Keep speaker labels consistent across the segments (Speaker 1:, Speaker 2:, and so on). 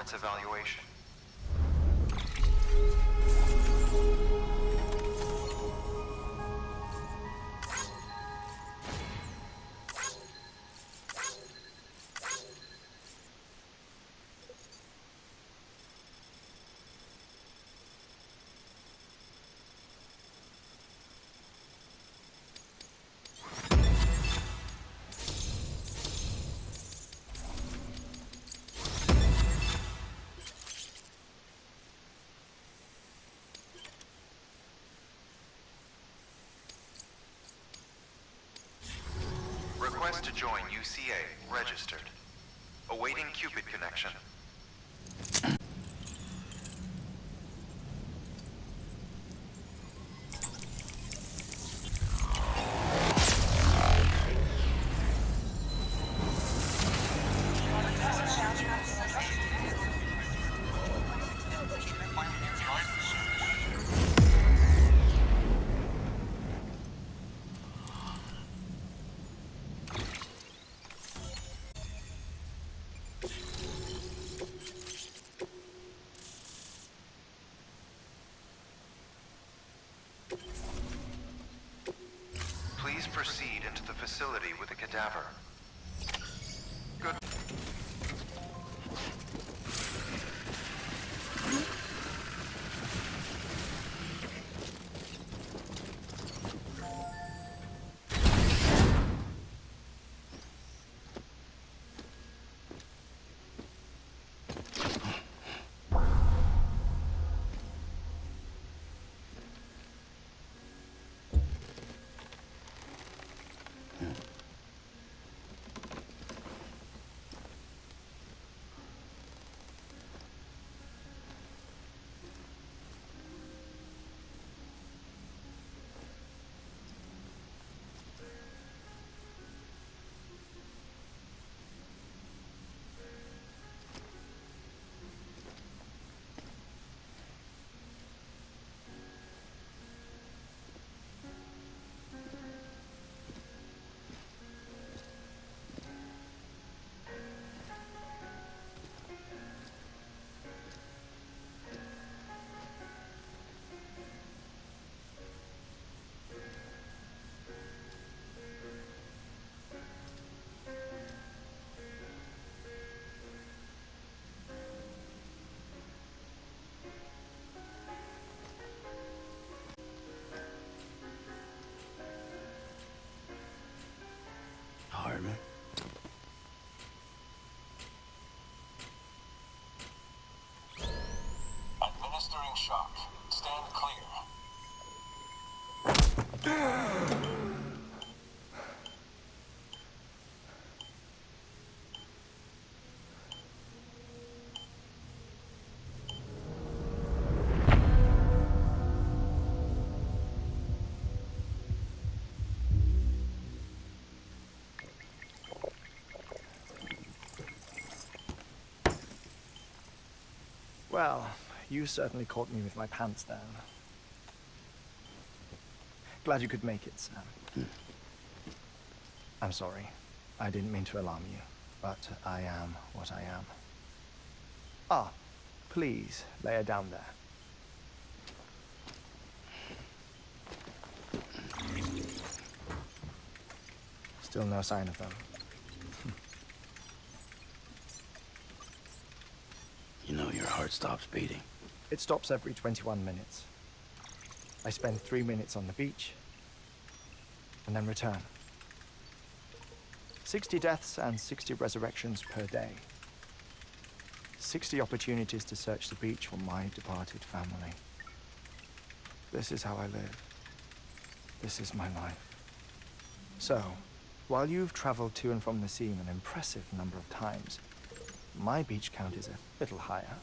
Speaker 1: performance evaluation. Request to join UCA. Registered. Awaiting Cupid connection. Please proceed into the facility with the cadaver. Good.
Speaker 2: Heartman.
Speaker 3: Administering shock. Stand clear.
Speaker 4: Well, you certainly caught me with my pants down. Glad you could make it, Sam. I'm sorry. I didn't mean to alarm you, but I am what I am. Ah, please, lay her down there. Still no sign of them.
Speaker 2: You know your heart stops beating.
Speaker 4: It stops every 21 minutes. I spend 3 minutes on the beach, and then return. 60 deaths and 60 resurrections per day. 60 opportunities to search the beach for my departed family. This is how I live. This is my life. So, while you've traveled to and from the scene an impressive number of times, my beach count is a little higher.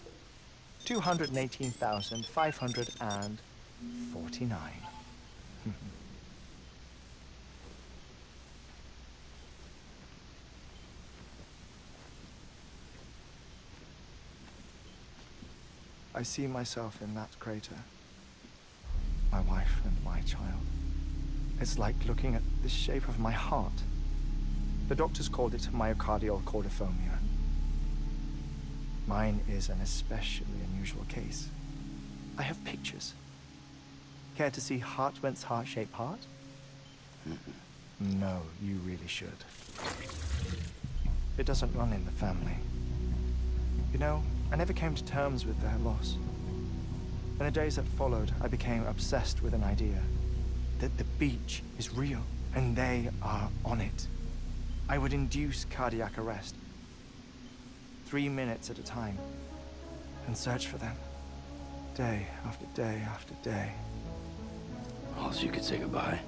Speaker 4: 218,549. I see myself in that crater. My wife and my child. It's like looking at the shape of my heart. The doctors called it myocardial cordiformia. Mine is an especially unusual case. I have pictures. Care to see Heartman's heart-shaped heart? No, you really should. It doesn't run in the family. You know, I never came to terms with their loss. In the days that followed, I became obsessed with an idea. That the beach is real, and they are on it. I would induce cardiac arrest. 3 minutes at a time. And search for them. Day after day after day.
Speaker 2: Oh, so you could say goodbye.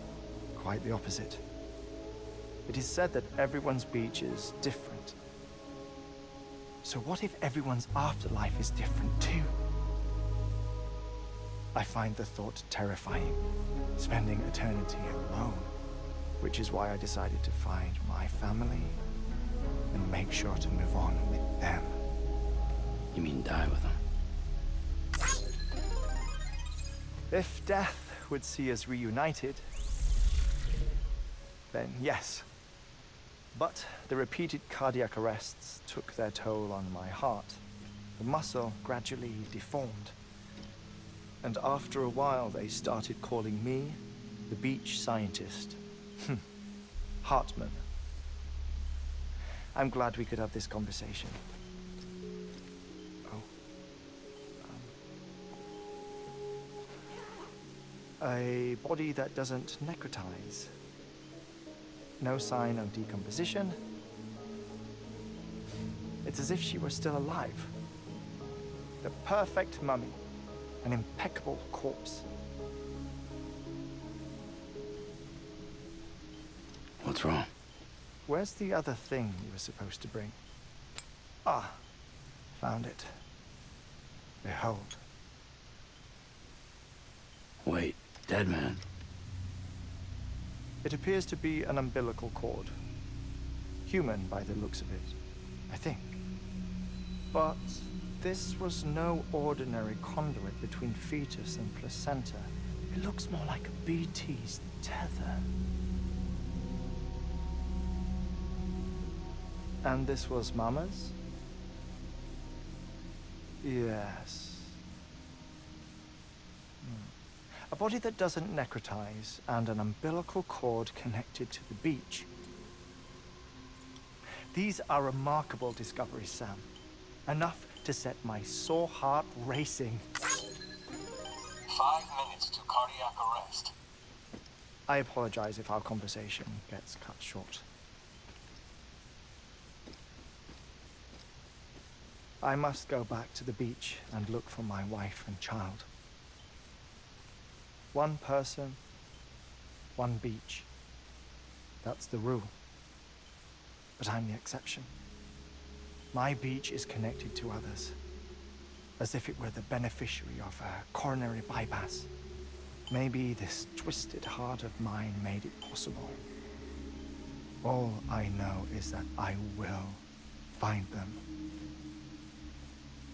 Speaker 4: Quite the opposite. It is said that everyone's beach is different. So what if everyone's afterlife is different too? I find the thought terrifying, spending eternity alone, which is why I decided to find my family and make sure to move on with them.
Speaker 2: You mean die with them?
Speaker 4: If death would see us reunited, then yes. But the repeated cardiac arrests took their toll on my heart. The muscle gradually deformed. And after a while, they started calling me the beach scientist. Heartman. I'm glad we could have this conversation. A body that doesn't necrotize. No sign of decomposition. It's as if she were still alive. The perfect mummy. An impeccable corpse.
Speaker 2: What's wrong?
Speaker 4: Where's the other thing you were supposed to bring? Ah, found it. Behold.
Speaker 2: Wait, dead man?
Speaker 4: It appears to be an umbilical cord. Human by the looks of it, I think. But this was no ordinary conduit between fetus and placenta. It looks more like a BT's tether. And this was Mama's? Yes. A body that doesn't necrotize and an umbilical cord connected to the beach. These are remarkable discoveries, Sam. Enough to set my sore heart racing.
Speaker 3: 5 minutes to cardiac arrest.
Speaker 4: I apologize if our conversation gets cut short. I must go back to the beach and look for my wife and child. One person, one beach. That's the rule. But I'm the exception. My beach is connected to others, as if it were the beneficiary of a coronary bypass. Maybe this twisted heart of mine made it possible. All I know is that I will find them.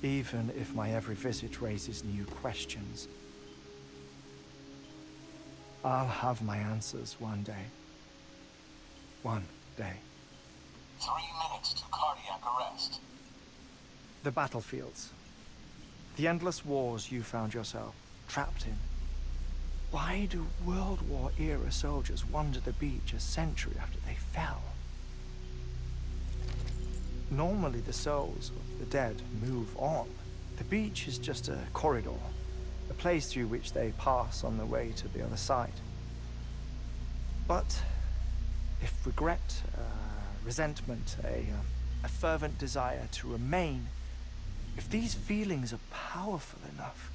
Speaker 4: Even if my every visit raises new questions, I'll have my answers one day. One day.
Speaker 3: 3 minutes to cardiac arrest.
Speaker 4: The battlefields. The endless wars you found yourself trapped in. Why do World War era soldiers wander the beach a century after they fell? Normally the souls of the dead move on. The beach is just a corridor, a place through which they pass on the way to the other side. But if regret, resentment, a fervent desire to remain, if these feelings are powerful enough,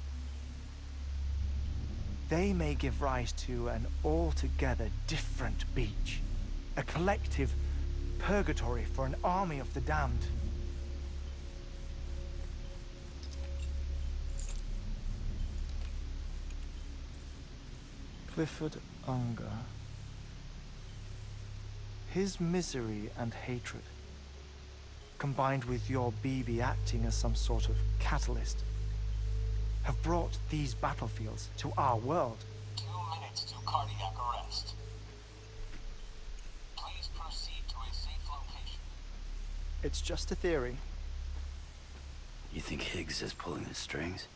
Speaker 4: they may give rise to an altogether different beach, a collective purgatory for an army of the damned. Clifford Unger. His misery and hatred, combined with your BB acting as some sort of catalyst, have brought these battlefields to our world.
Speaker 3: 2 minutes to cardiac arrest. Please proceed to a safe location.
Speaker 4: It's just a theory.
Speaker 2: You think Higgs is pulling the strings?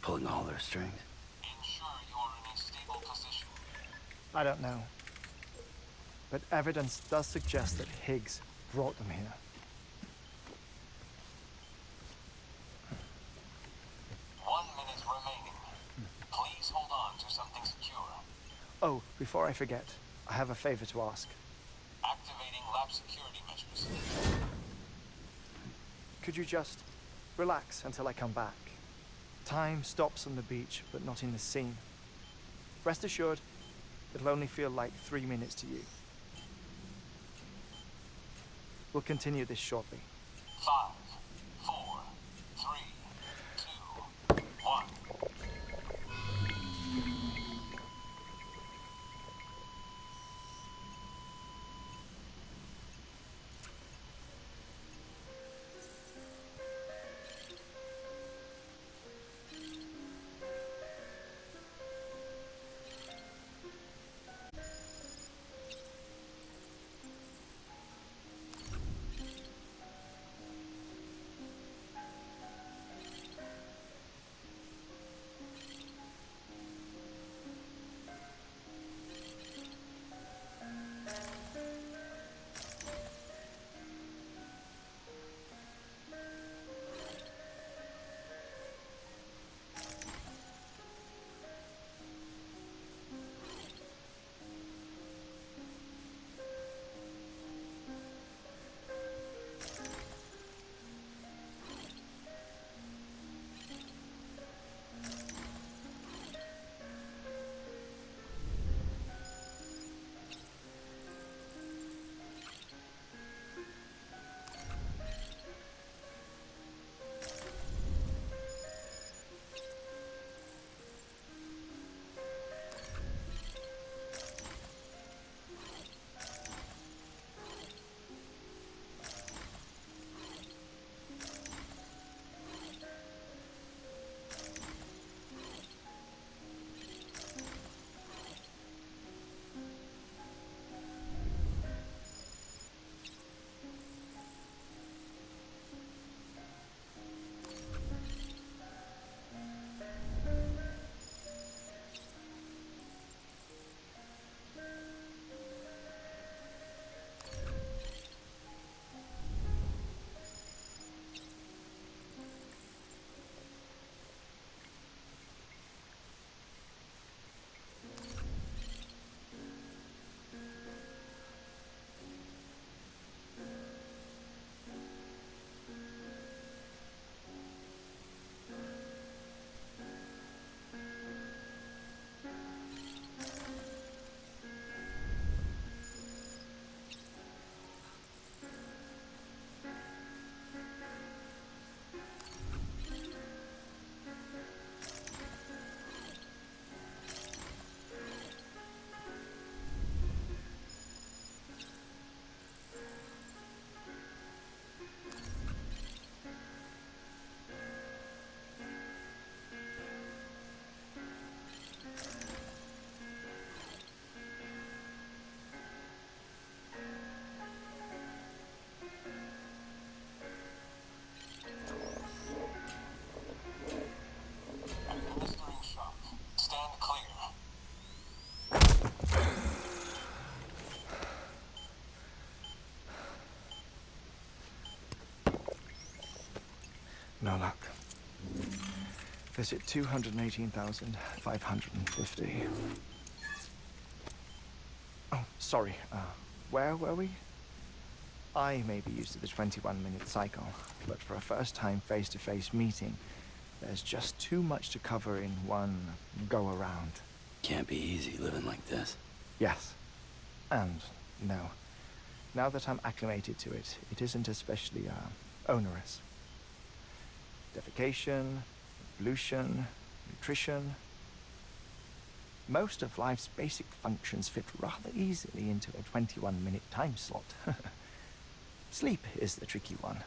Speaker 2: Pulling all their strings?
Speaker 3: Ensure you are in a stable position.
Speaker 4: I don't know. But evidence does suggest that Higgs brought them here.
Speaker 3: 1 minute remaining. Please hold on to something secure.
Speaker 4: Oh, before I forget, I have a favor to ask.
Speaker 3: Activating lab security measures.
Speaker 4: Could you just relax until I come back? Time stops on the beach, but not in the scene. Rest assured, it'll only feel like 3 minutes to you. We'll continue this shortly.
Speaker 3: 5, 4, 3, 2, 1. Administering shock. Stand clear.
Speaker 4: No luck. Visit 218,550. Oh, sorry. Where were we? I may be used to the 21-minute cycle, but for a first-time face-to-face meeting, there's just too much to cover in one go-around.
Speaker 2: Can't be easy living like this.
Speaker 4: Yes. And no. Now that I'm acclimated to it, it isn't especially, onerous. Defecation, pollution, nutrition. Most of life's basic functions fit rather easily into a 21-minute time slot. Sleep is the tricky one.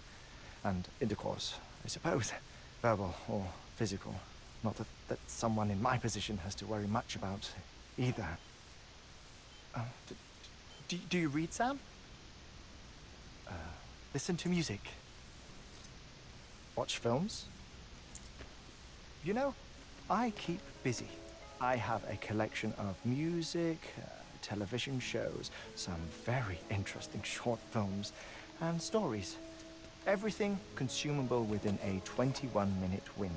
Speaker 4: And intercourse, I suppose. Verbal or physical. Not that someone in my position has to worry much about either. Do you read, Sam? Listen to music. Watch films? You know, I keep busy. I have a collection of music, television shows, some very interesting short films, and stories. Everything consumable within a 21-minute window.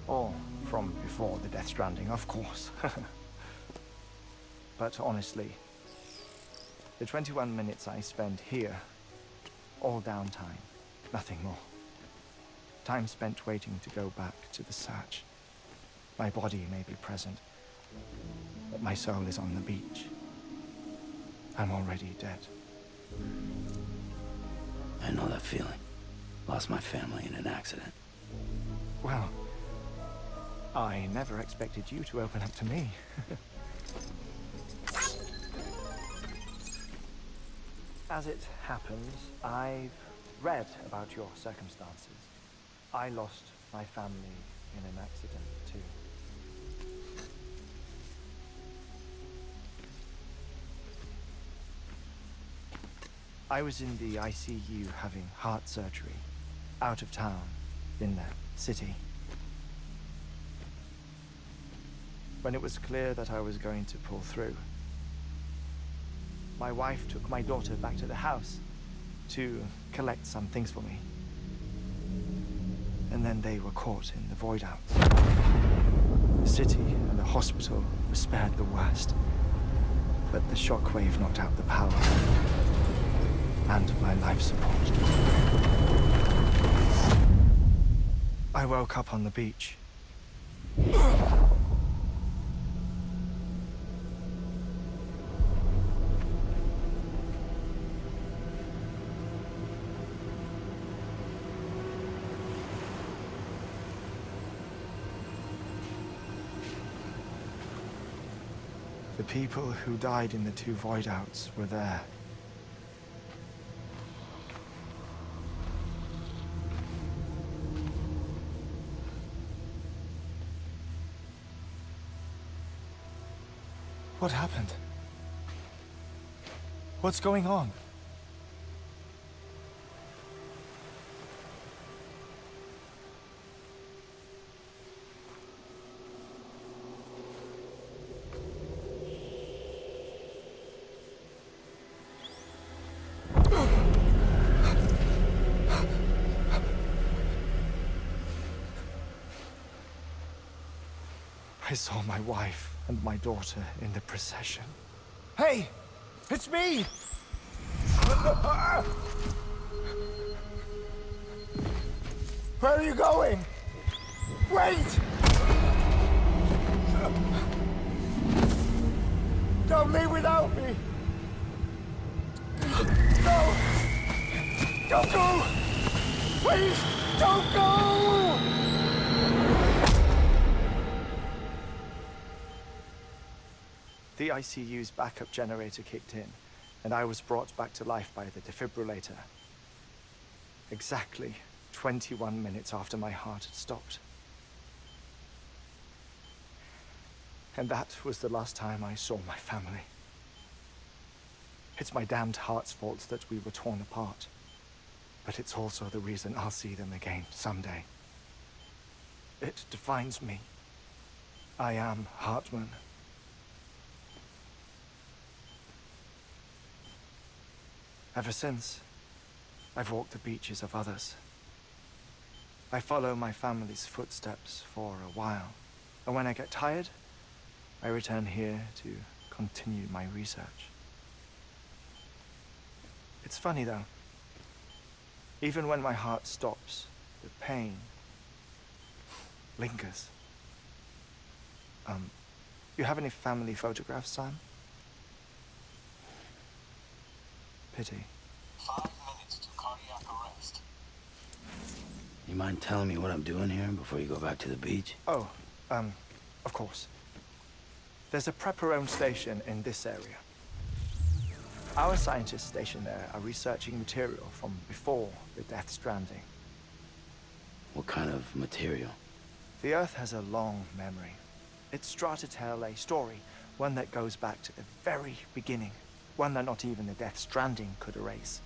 Speaker 4: All from before the Death Stranding, of course. But honestly, the 21 minutes I spend here, all downtime, nothing more. Time spent waiting to go back to the search. My body may be present, but my soul is on the beach. I'm already dead.
Speaker 2: I know that feeling. Lost my family in an accident.
Speaker 4: Well, I never expected you to open up to me. As it happens, I've read about your circumstances. I lost my family in an accident, too. I was in the ICU having heart surgery, out of town, in the city. When it was clear that I was going to pull through, my wife took my daughter back to the house to collect some things for me. And then they were caught in the void out. The city and the hospital were spared the worst, but the shockwave knocked out the power and my life support. I woke up on the beach. The people who died in the two void outs were there. What happened? What's going on? I saw my wife and my daughter in the procession. Hey! It's me! Where are you going? Wait! Don't leave without me! No! Don't go! Please, don't go! The ICU's backup generator kicked in, and I was brought back to life by the defibrillator. Exactly 21 minutes after my heart had stopped. And that was the last time I saw my family. It's my damned heart's fault that we were torn apart. But it's also the reason I'll see them again someday. It defines me. I am Heartman. Ever since, I've walked the beaches of others. I follow my family's footsteps for a while, and when I get tired, I return here to continue my research. It's funny though. Even when my heart stops, the pain lingers. You have any family photographs, Sam? Pity.
Speaker 3: 5 minutes to cardiac arrest.
Speaker 2: You mind telling me what I'm doing here before you go back to the beach?
Speaker 4: Oh, of course. There's a prepper-owned station in this area. Our scientists stationed there are researching material from before the Death Stranding.
Speaker 2: What kind of material?
Speaker 4: The Earth has a long memory. It's trying to tell a story, one that goes back to the very beginning, one that not even the Death Stranding could erase.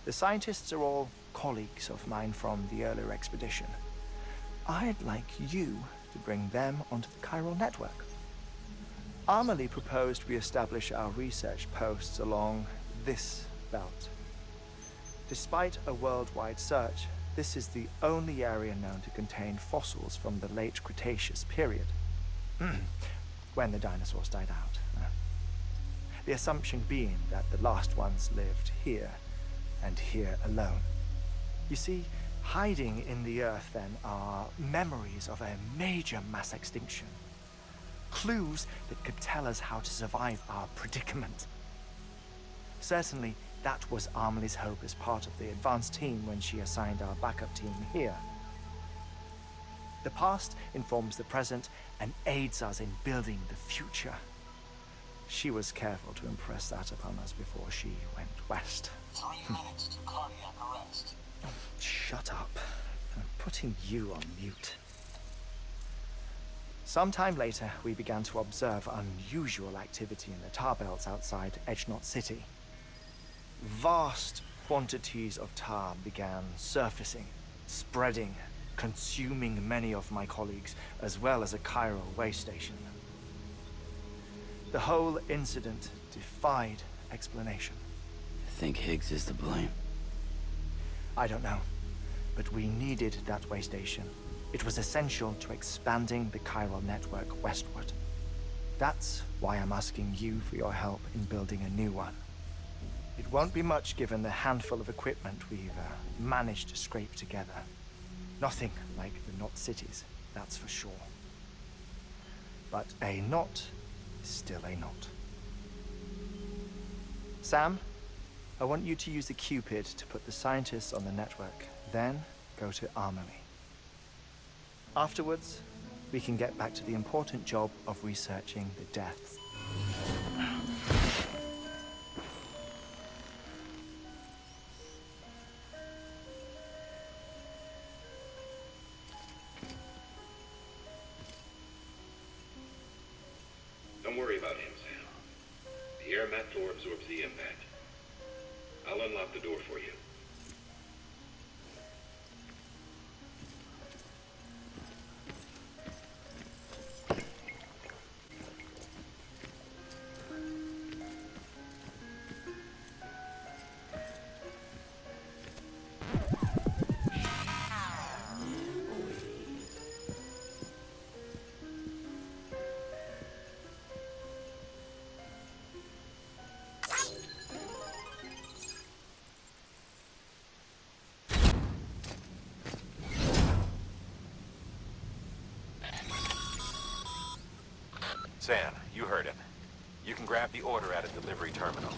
Speaker 4: The scientists are all colleagues of mine from the earlier expedition. I'd like you to bring them onto the chiral network. Amelie proposed we establish our research posts along this belt. Despite a worldwide search, this is the only area known to contain fossils from the late Cretaceous period, when the dinosaurs died out. The assumption being that the last ones lived here, and here alone. You see, hiding in the earth then are memories of a major mass extinction. Clues that could tell us how to survive our predicament. Certainly, that was Amelie's hope as part of the advanced team when she assigned our backup team here. The past informs the present and aids us in building the future. She was careful to impress that upon us before she went west.
Speaker 3: 3 minutes to cardiac arrest.
Speaker 4: Shut up. I'm putting you on mute. Sometime later, we began to observe unusual activity in the tar belts outside Edgenot City. Vast quantities of tar began surfacing, spreading, consuming many of my colleagues, as well as a chiral way station. The whole incident defied explanation.
Speaker 2: I think Higgs is to blame.
Speaker 4: I don't know, but we needed that way station. It was essential to expanding the chiral network westward. That's why I'm asking you for your help in building a new one. It won't be much given the handful of equipment we've managed to scrape together. Nothing like the knot cities, that's for sure. But a knot is still a knot. Sam, I want you to use the Cupid to put the scientists on the network, then go to Amelie. Afterwards, we can get back to the important job of researching the deaths.
Speaker 5: Don't worry about him, Sam. The air mat door absorbs the impact. I'll unlock the door for you.
Speaker 6: Sam, you heard him. You can grab the order at a delivery terminal.